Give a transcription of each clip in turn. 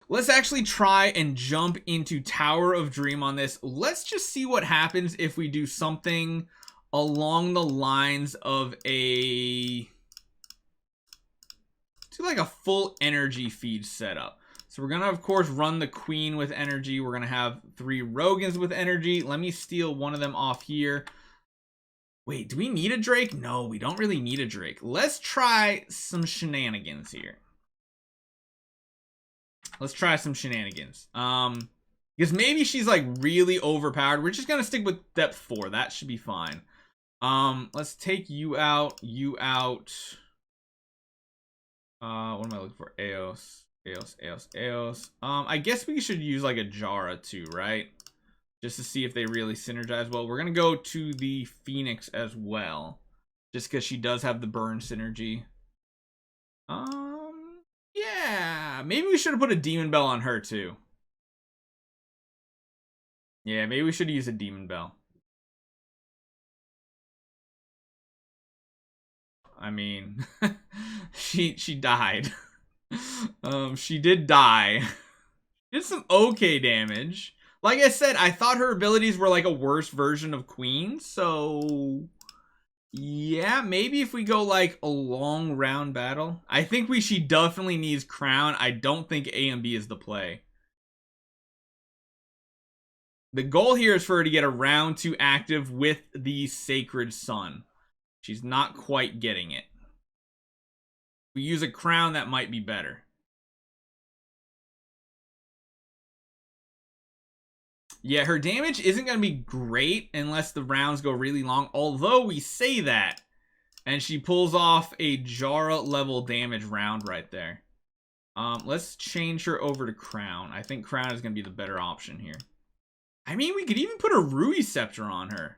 Let's actually try and jump into Tower of Dream on this. Let's just see what happens if we do something along the lines of do like a full energy feed setup. So we're gonna, of course, run the queen with energy. We're gonna have 3 Rogans with energy. Let me steal one of them off here. Wait, do we need a Drake? No, we don't really need a Drake. Let's try some shenanigans here. Let's try some shenanigans. Because maybe she's like really overpowered. We're just gonna stick with depth 4. That should be fine. Let's take you out. You out. What am I looking for? Eos. I guess we should use like a Jara too, right? Just to see if they really synergize well. We're gonna go to the Phoenix as well, just because she does have the burn synergy. Yeah, maybe we should have put a Demon Bell on her too. Yeah, maybe we should use a Demon Bell. I mean, she died. She did die. Did some okay damage. Like I said, I thought her abilities were like a worse version of Queen, so yeah, maybe if we go like a long round battle. I think she definitely needs Crown. I don't think A and B is the play. The goal here is for her to get a round 2 active with the Sacred Sun. She's not quite getting it. If we use a Crown, that might be better. Yeah, her damage isn't going to be great unless the rounds go really long. Although we say that, and she pulls off a Jara level damage round right there. Let's change her over to Crown. I think Crown is going to be the better option here. I mean, we could even put a Rui Scepter on her.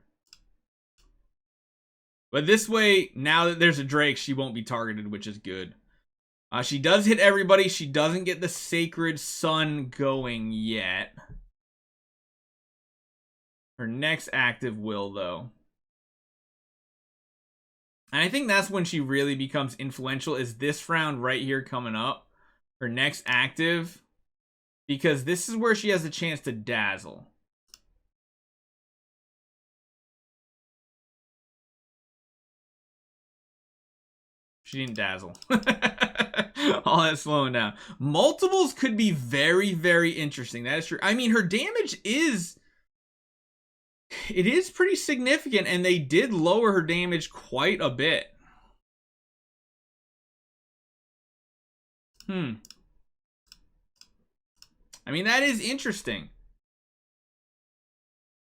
But this way, now that there's a Drake, she won't be targeted, which is good. She does hit everybody. She doesn't get the Sacred Sun going yet. Her next active will, though. And I think that's when she really becomes influential, is this round right here coming up. Her next active. Because this is where she has a chance to dazzle. She didn't dazzle. All that slowing down. Multiples could be very, very interesting. That is true. I mean, her damage is... It is pretty significant, and they did lower her damage quite a bit. I mean, that is interesting.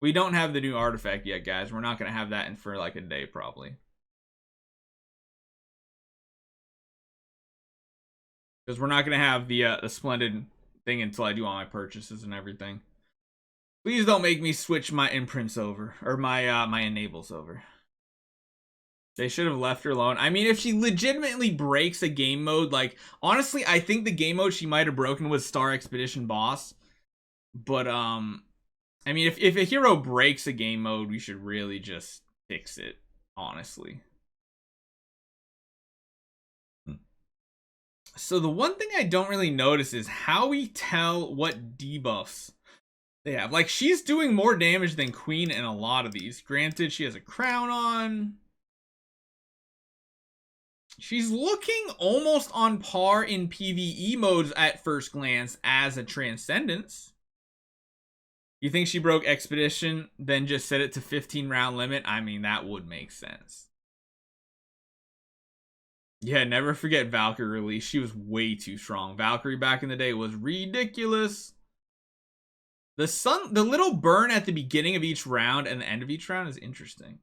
We don't have the new artifact yet, guys. We're not going to have that in for like a day, probably. Because we're not going to have the Splendid thing until I do all my purchases and everything. Please don't make me switch my imprints over. Or my my enables over. They should have left her alone. I mean, if she legitimately breaks a game mode, like, honestly, I think the game mode she might have broken was Star Expedition Boss. But, I mean, if a hero breaks a game mode, we should really just fix it, honestly. So the one thing I don't really notice is how we tell what debuffs they have. Like, she's doing more damage than Queen in a lot of these. Granted, she has a crown on. She's looking almost on par in PvE modes at first glance as a Transcendence. You think she broke Expedition, then just set it to 15 round limit? I mean, that would make sense. Yeah, never forget Valkyrie release. She was way too strong. Valkyrie back in the day was ridiculous. The little burn at the beginning of each round and the end of each round is interesting.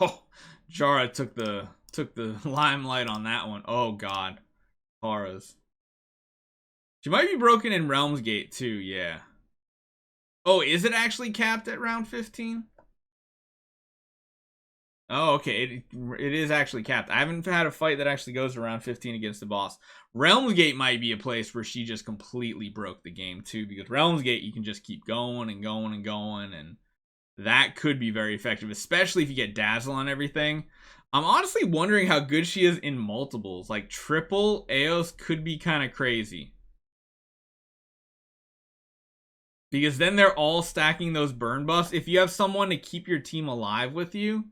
Oh, Jara took the limelight on that one. Oh god. Horrors. She might be broken in Realm's Gate too, yeah. Oh, is it actually capped at round 15? Oh, okay. It is actually capped. I haven't had a fight that actually goes around 15 against the boss. Realmsgate might be a place where she just completely broke the game too, because Realmsgate you can just keep going and going and going, and that could be very effective, especially if you get Dazzle on everything. I'm honestly wondering how good she is in multiples. Like triple Eos could be kind of crazy. Because then they're all stacking those burn buffs. If you have someone to keep your team alive with you,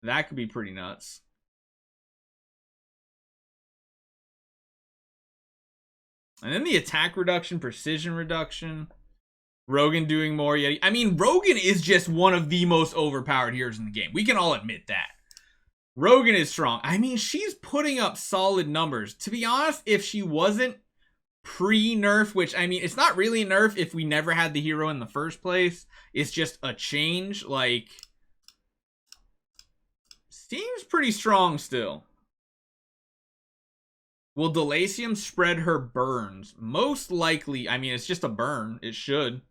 that could be pretty nuts. And then the attack reduction, precision reduction. Rogan doing more yet. I mean, Rogan is just one of the most overpowered heroes in the game. We can all admit that. Rogan is strong. I mean, she's putting up solid numbers. To be honest, if she wasn't pre-nerf, which, I mean, it's not really a nerf if we never had the hero in the first place. It's just a change. Like, seems pretty strong still. Will Delacium spread her burns? Most likely. I mean, it's just a burn. It should.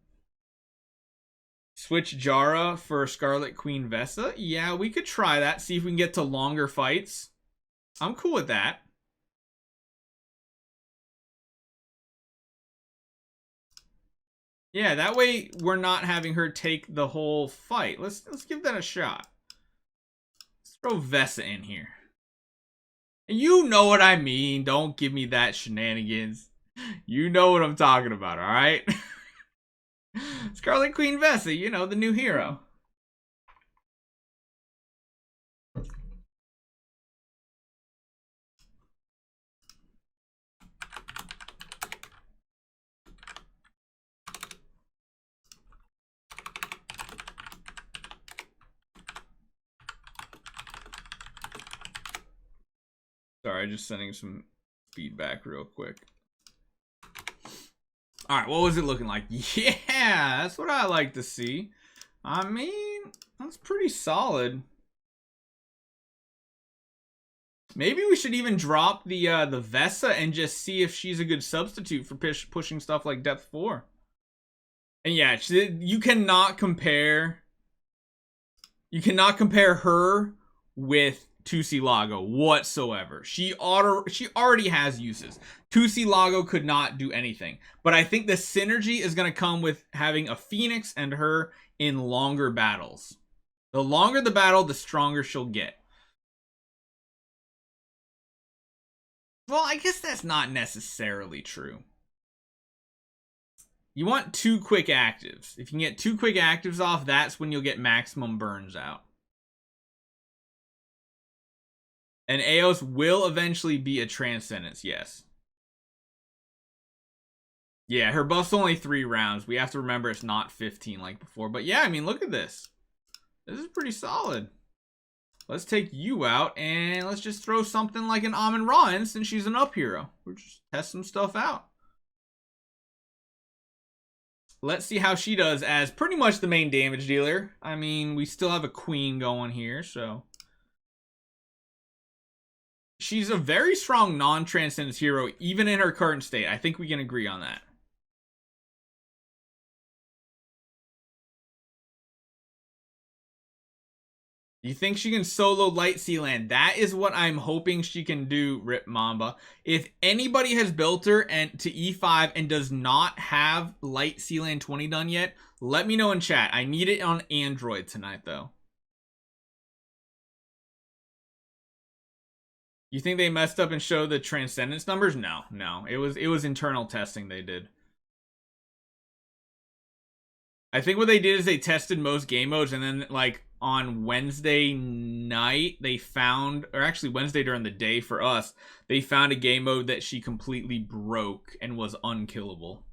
Switch Jara for Scarlet Queen Vesa? Yeah, we could try that. See if we can get to longer fights. I'm cool with that. Yeah, that way we're not having her take the whole fight. Let's give that a shot. Let's throw Vesa in here. You know what I mean. Don't give me that shenanigans. You know what I'm talking about, alright? Scarlet Queen Vesa, you know, the new hero. Sorry, just sending some feedback real quick. Alright, what was it looking like? Yeah, that's what I like to see. I mean, that's pretty solid. Maybe we should even drop the Vesa and just see if she's a good substitute for pushing stuff like Depth 4. And yeah, you cannot compare her with 2C Lago whatsoever. She already has uses. 2C Lago could not do anything. But I think the synergy is going to come with having a Phoenix and her in longer battles. The longer the battle, the stronger she'll get. Well, I guess that's not necessarily true. You want 2 quick actives. If you can get 2 quick actives off, that's when you'll get maximum burns out. And Eos will eventually be a Transcendence, yes. Yeah, her buff's only 3 rounds. We have to remember it's not 15 like before. But yeah, I mean, look at this. This is pretty solid. Let's take you out, and let's just throw something like an Amun-Ra in since she's an up hero. We'll just test some stuff out. Let's see how she does as pretty much the main damage dealer. I mean, we still have a queen going here, so. She's a very strong non-Transcendence hero, even in her current state. I think we can agree on that. You think she can solo Light Sea Land? That is what I'm hoping she can do, Rip Mamba. If anybody has built her and to E5 and does not have Light Sea Land 20 done yet, let me know in chat. I need it on Android tonight, though. You think they messed up and showed the Transcendence numbers? No. It was internal testing they did. I think what they did is they tested most game modes, and then like on Wednesday night they found, or actually Wednesday during the day for us, they found a game mode that she completely broke and was unkillable.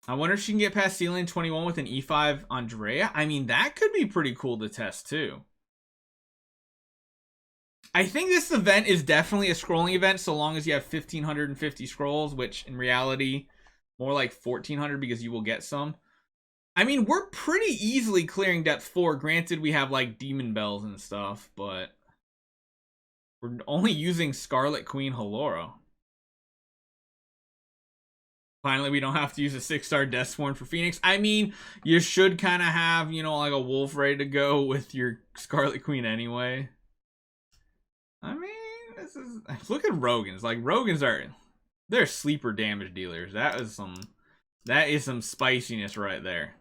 I wonder if she can get past ceiling 21 with an E5 Andrea. I mean, that could be pretty cool to test too. I think this event is definitely a scrolling event so long as you have 1,550 scrolls, which in reality, more like 1,400 because you will get some. I mean, we're pretty easily clearing depth 4. Granted, we have like demon bells and stuff, but we're only using Scarlet Queen Halora. Finally, we don't have to use a 6-star Deathsworn for Phoenix. I mean, you should kind of have, you know, like a wolf ready to go with your Scarlet Queen anyway. I mean, this is... Look at Rogans. Like, Rogans are... They're sleeper damage dealers. That is some spiciness right there.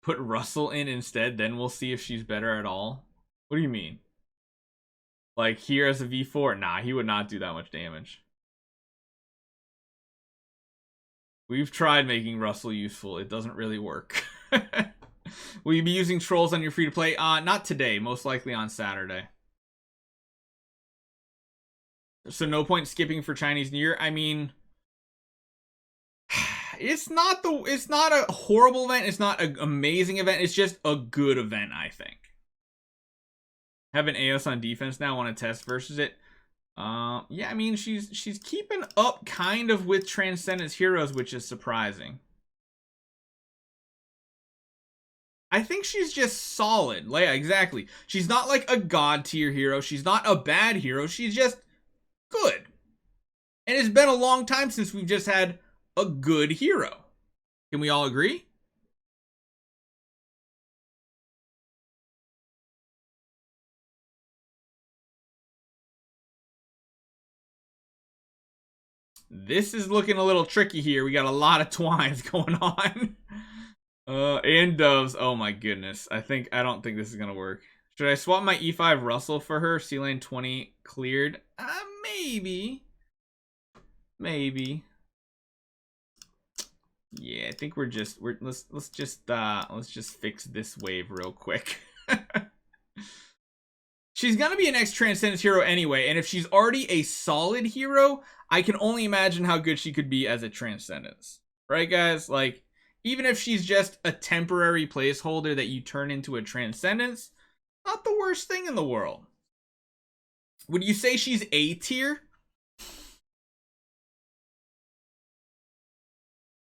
Put Russell in instead, then we'll see if she's better at all. What do you mean? Like, here as a V4? Nah, he would not do that much damage. We've tried making Russell useful. It doesn't really work. Will you be using trolls on your free-to-play? Not today. Most likely on Saturday. So no point skipping for Chinese New Year? I mean... It's not a horrible event. It's not an amazing event. It's just a good event, I think. Have an AOS on defense now. Want to test versus it? Yeah, I mean, she's keeping up kind of with Transcendence heroes, which is surprising. I think she's just solid. Yeah, exactly. She's not like a god tier hero. She's not a bad hero. She's just good. And it's been a long time since we've just had a good hero. Can we all agree? This is looking a little tricky here. We got a lot of twines going on. And doves. Oh my goodness. I don't think this is gonna work. Should I swap my E5 Russell for her? C-lane 20 cleared? Maybe. Maybe. Yeah, I think let's just fix this wave real quick. She's gonna be an next Transcendence hero anyway, and if she's already a solid hero, I can only imagine how good she could be as a Transcendence. Right, guys? Like, even if she's just a temporary placeholder that you turn into a Transcendence, not the worst thing in the world. Would you say she's A tier?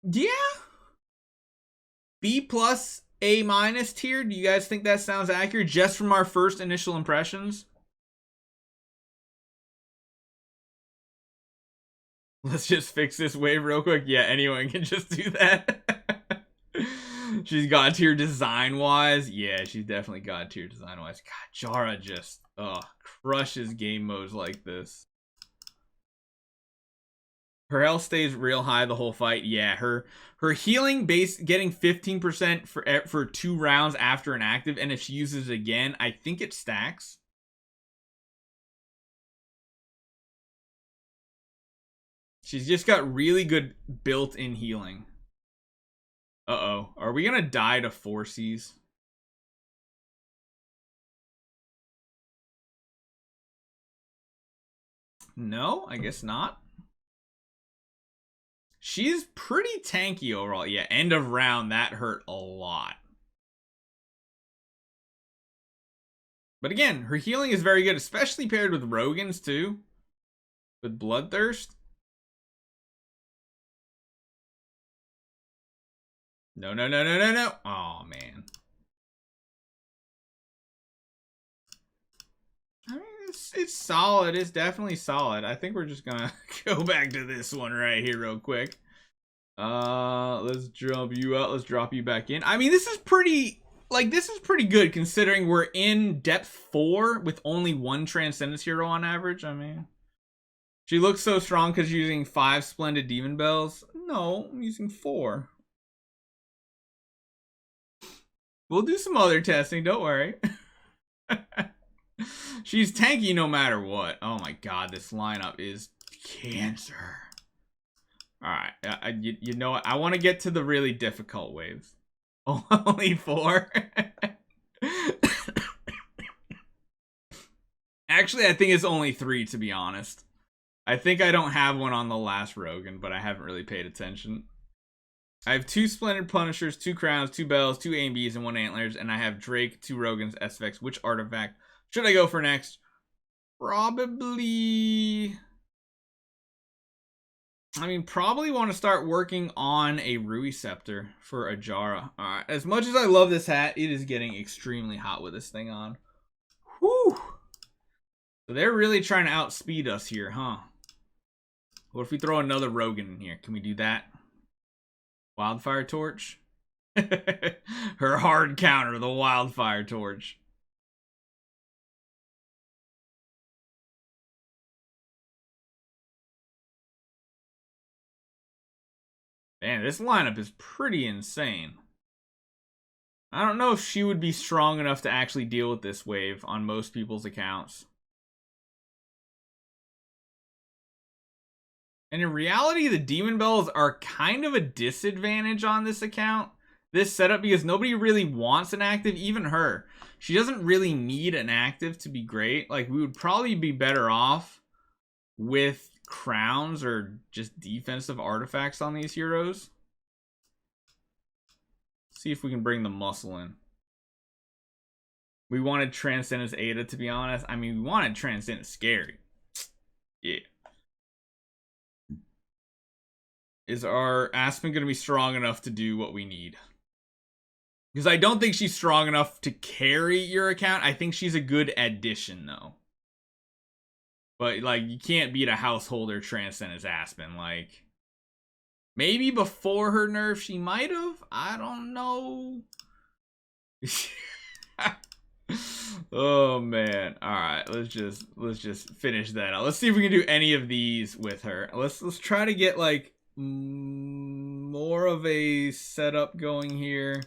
Yeah. B plus, A minus tier. Do you guys think that sounds accurate just from our first initial impressions? Let's just fix this wave real quick. Yeah, anyone can just do that. She's god tier design wise. Yeah, she's definitely god tier design wise. God, Jara just crushes game modes like this. Her health stays real high the whole fight. Yeah, her healing base getting 15% for 2 rounds after an active, and if she uses it again, I think it stacks. She's just got really good built-in healing. Uh-oh. Are we gonna die to 4Cs? No, I guess not. She's pretty tanky overall. Yeah, end of round, that hurt a lot. But again, her healing is very good, especially paired with Rogan's too. With Bloodthirst. No, no, no, no, no, no. Oh, man. I mean, it's solid. It's definitely solid. I think we're just gonna go back to this one right here real quick. Let's jump you out. Let's drop you back in. I mean, this is pretty good considering we're in depth 4 with only 1 Transcendence hero on average. I mean, she looks so strong because you're using 5 Splendid Demon Bells. No, I'm using 4. We'll do some other testing, don't worry. She's tanky no matter what. Oh my god, this lineup is cancer. Alright, you know what? I want to get to the really difficult waves. Only 4? Actually, I think it's only 3, to be honest. I think I don't have one on the last Rogan, but I haven't really paid attention. I have 2 Splendid Punishers, 2 Crowns, 2 Bells, 2 AMBs, and 1 Antlers, and I have Drake, 2 Rogans, SFX. Which artifact should I go for next? Probably... I mean, probably want to start working on a Rui Scepter for a Jara. Alright, as much as I love this hat, it is getting extremely hot with this thing on. Whew! So they're really trying to outspeed us here, huh? What if we throw another Rogan in here? Can we do that? Wildfire Torch? Her hard counter, the Wildfire Torch. Man, this lineup is pretty insane. I don't know if she would be strong enough to actually deal with this wave on most people's accounts. And in reality, the Demon Bells are kind of a disadvantage on this account, this setup, because nobody really wants an active, even her. She doesn't really need an active to be great. Like, we would probably be better off with crowns or just defensive artifacts on these heroes. See if we can bring the muscle in. We wanted Transcendence Ada, to be honest. I mean, we wanted Transcendence Scary. Yeah. Is our Aspen going to be strong enough to do what we need? Because I don't think she's strong enough to carry your account. I think she's a good addition, though. But, like, you can't beat a Householder Transcendence Aspen. Like, maybe before her nerf she might have. I don't know. Oh man. Alright, let's just finish that out. Let's see if we can do any of these with her. Let's try to get like more of a setup going here.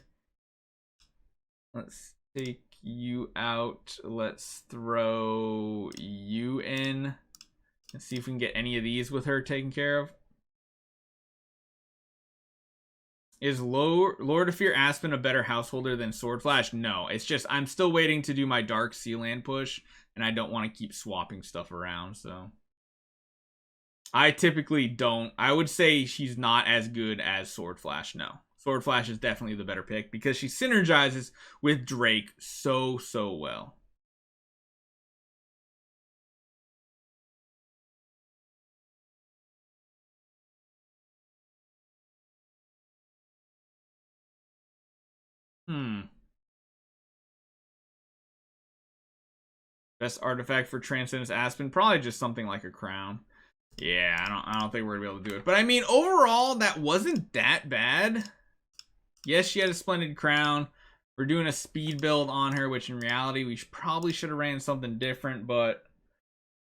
Let's take you out. Let's throw you in. Let's see if we can get any of these with her taken care of. Is Lord of Fear Aspen a better householder than Sword Flash? No, it's just I'm still waiting to do my Dark Sealand push, and I don't want to keep swapping stuff around, so. I typically don't. I would say she's not as good as Sword Flash, no. Sword Flash is definitely the better pick because she synergizes with Drake so well. Best artifact for Transcendence Aspen? Probably just something like a crown. Yeah, I don't think we're gonna be able to do it. But I mean, overall, that wasn't that bad. Yes, she had a splendid crown. We're doing a speed build on her, which in reality, we probably should have ran something different, but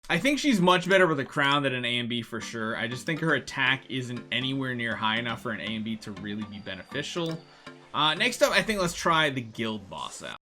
I think she's much better with a crown than an A and B for sure. I just think her attack isn't anywhere near high enough for an A and B to really be beneficial. Next up, I think let's try the guild boss out.